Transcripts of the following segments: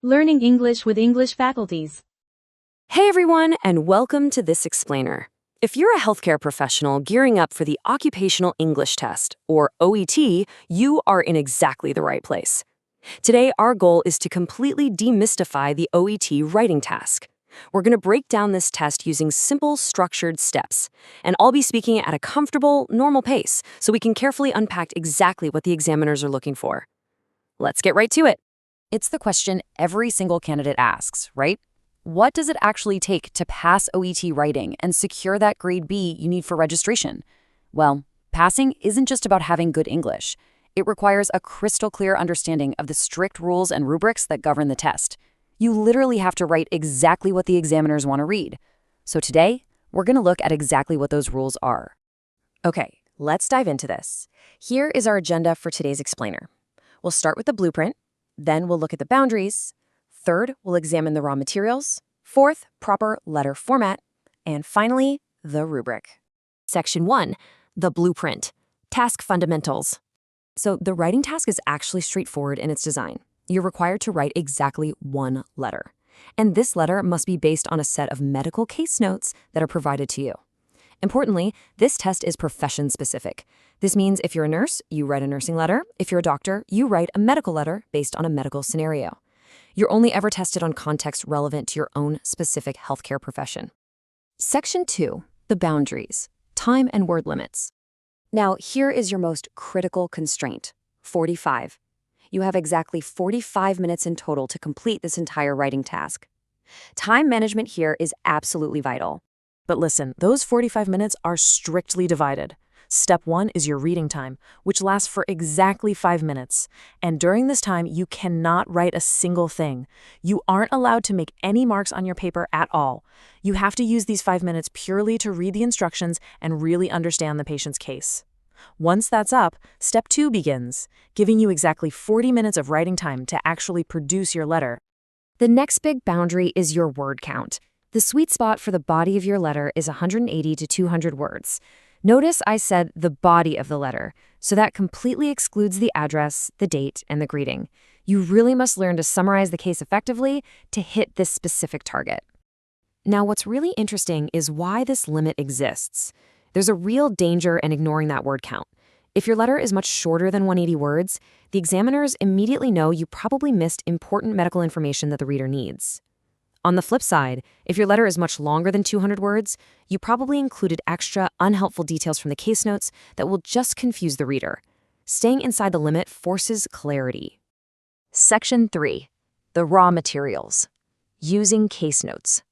Learning English with English faculties. Hey everyone, and welcome to This Explainer. If you're a healthcare professional gearing up for the Occupational English Test, or OET, you are in exactly the right place. Today, our goal is to completely demystify the OET writing task. We're going to break down this test using simple, structured steps, and I'll be speaking at a comfortable, normal pace so we can carefully unpack exactly what the examiners are looking for. Let's get right to it. It's the question every single candidate asks, right? What does it actually take to pass OET writing and secure that grade B you need for registration? Well, passing isn't just about having good English. It requires a crystal clear understanding of the strict rules and rubrics that govern the test. You literally have to write exactly what the examiners want to read. So today, we're going to look at exactly what those rules are. Okay, let's dive into this. Here is our agenda for today's explainer. We'll start with the blueprint. Then we'll look at the boundaries. Third, we'll examine the raw materials. Fourth, proper letter format. And finally, the rubric. Section 1, the blueprint, task fundamentals. So the writing task is actually straightforward in its design. You're required to write exactly one letter. And this letter must be based on a set of medical case notes that are provided to you. Importantly, this test is profession-specific. This means if you're a nurse, you write a nursing letter. If you're a doctor, you write a medical letter based on a medical scenario. You're only ever tested on context relevant to your own specific healthcare profession. Section 2, the boundaries, time and word limits. Now, here is your most critical constraint, 45. You have exactly 45 minutes in total to complete this entire writing task. Time management here is absolutely vital. But listen, those 45 minutes are strictly divided. Step 1 is your reading time, which lasts for exactly 5 minutes. And during this time, you cannot write a single thing. You aren't allowed to make any marks on your paper at all. You have to use these 5 minutes purely to read the instructions and really understand the patient's case. Once that's up, step 2 begins, giving you exactly 40 minutes of writing time to actually produce your letter. The next big boundary is your word count. The sweet spot for the body of your letter is 180 to 200 words. Notice I said the body of the letter, so that completely excludes the address, the date, and the greeting. You really must learn to summarize the case effectively to hit this specific target. Now, what's really interesting is why this limit exists. There's a real danger in ignoring that word count. If your letter is much shorter than 180 words, the examiners immediately know you probably missed important medical information that the reader needs. On the flip side, if your letter is much longer than 200 words, you probably included extra, unhelpful details from the case notes that will just confuse the reader. Staying inside the limit forces clarity. Section 3, the raw materials, using case notes.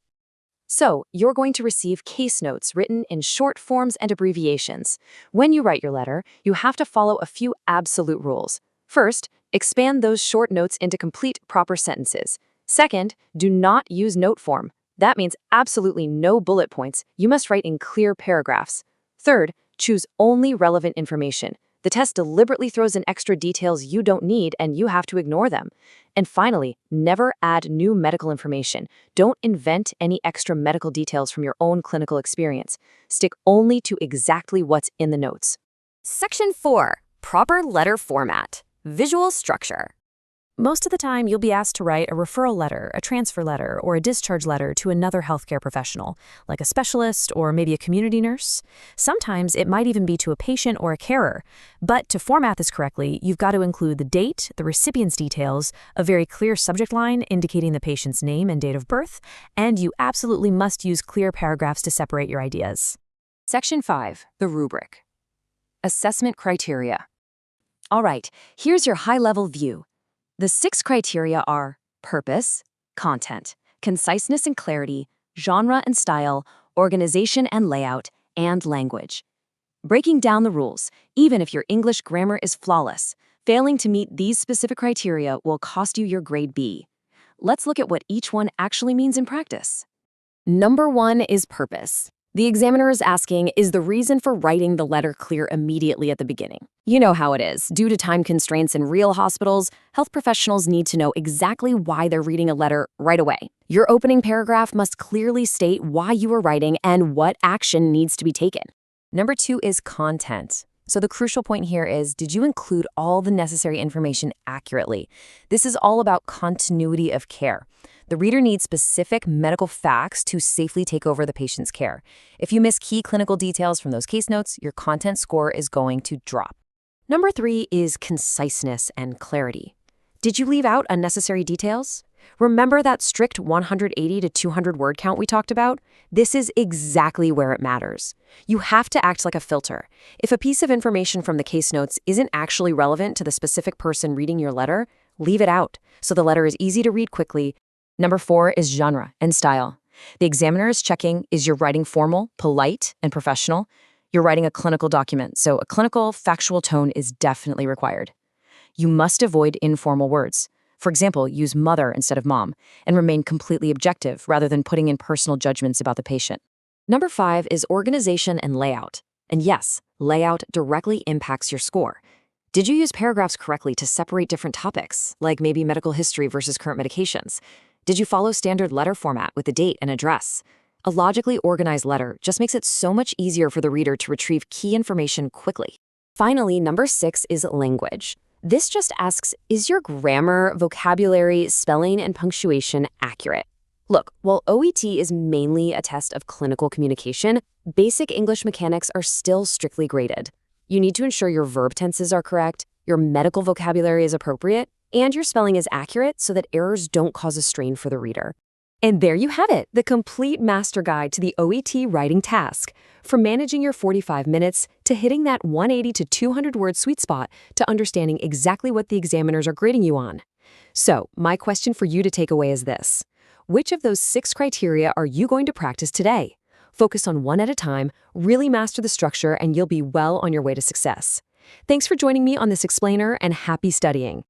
So, you're going to receive case notes written in short forms and abbreviations. When you write your letter, you have to follow a few absolute rules. First, expand those short notes into complete, proper sentences. Second, do not use note form. That means absolutely no bullet points. You must write in clear paragraphs. Third, choose only relevant information. The test deliberately throws in extra details you don't need and you have to ignore them. And finally, never add new medical information. Don't invent any extra medical details from your own clinical experience. Stick only to exactly what's in the notes. Section 4, proper letter format, visual structure. Most of the time, you'll be asked to write a referral letter, a transfer letter, or a discharge letter to another healthcare professional, like a specialist or maybe a community nurse. Sometimes it might even be to a patient or a carer. But to format this correctly, you've got to include the date, the recipient's details, a very clear subject line indicating the patient's name and date of birth, and you absolutely must use clear paragraphs to separate your ideas. Section 5, the rubric. Assessment criteria. All right, here's your high-level view. The 6 criteria are purpose, content, conciseness and clarity, genre and style, organization and layout, and language. Breaking down the rules, even if your English grammar is flawless, failing to meet these specific criteria will cost you your grade B. Let's look at what each one actually means in practice. Number 1 is purpose. The examiner is asking, is the reason for writing the letter clear immediately at the beginning? You know how it is. Due to time constraints in real hospitals, health professionals need to know exactly why they're reading a letter right away. Your opening paragraph must clearly state why you are writing and what action needs to be taken. Number 2 is content. So the crucial point here is, did you include all the necessary information accurately? This is all about continuity of care. The reader needs specific medical facts to safely take over the patient's care. If you miss key clinical details from those case notes, your content score is going to drop. Number 3 is conciseness and clarity. Did you leave out unnecessary details? Remember that strict 180 to 200 word count we talked about? This is exactly where it matters. You have to act like a filter. If a piece of information from the case notes isn't actually relevant to the specific person reading your letter, leave it out so the letter is easy to read quickly. Number 4 is genre and style. The examiner is checking, is your writing formal, polite, and professional? You're writing a clinical document, so a clinical, factual tone is definitely required. You must avoid informal words. For example, use mother instead of mom, and remain completely objective rather than putting in personal judgments about the patient. Number 5 is organization and layout. And yes, layout directly impacts your score. Did you use paragraphs correctly to separate different topics, like maybe medical history versus current medications? Did you follow standard letter format with the date and address? A logically organized letter just makes it so much easier for the reader to retrieve key information quickly. Finally, number 6 is language. This just asks, is your grammar, vocabulary, spelling, and punctuation accurate? Look, while OET is mainly a test of clinical communication, basic English mechanics are still strictly graded. You need to ensure your verb tenses are correct, your medical vocabulary is appropriate, and your spelling is accurate so that errors don't cause a strain for the reader. And there you have it, the complete master guide to the OET writing task. From managing your 45 minutes to hitting that 180 to 200 word sweet spot to understanding exactly what the examiners are grading you on. So, my question for you to take away is this. Which of those 6 criteria are you going to practice today? Focus on one at a time, really master the structure, and you'll be well on your way to success. Thanks for joining me on this explainer, and happy studying.